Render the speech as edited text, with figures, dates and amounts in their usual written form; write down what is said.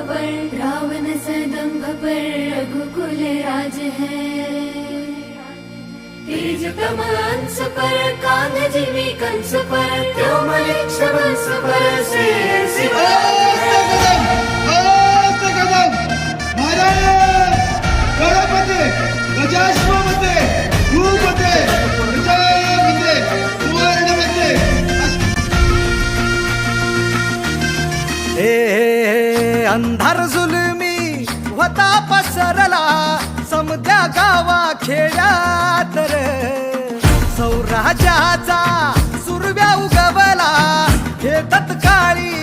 पर रावण सदम्भ पर रघुकुल राज है। तेज तमंस पर कान जिमी कंस पर त्योमलिक्ष वंश पर शेर शिवराज है। गणपती गजाश्वमध्ये भूपते विजयमध्ये सुवर्णमध्ये अंधार जुलमी होता पसरला समद्या गावा खेड्यात रे सौराज्याचा सुरव्या उगवला हे तत्काळी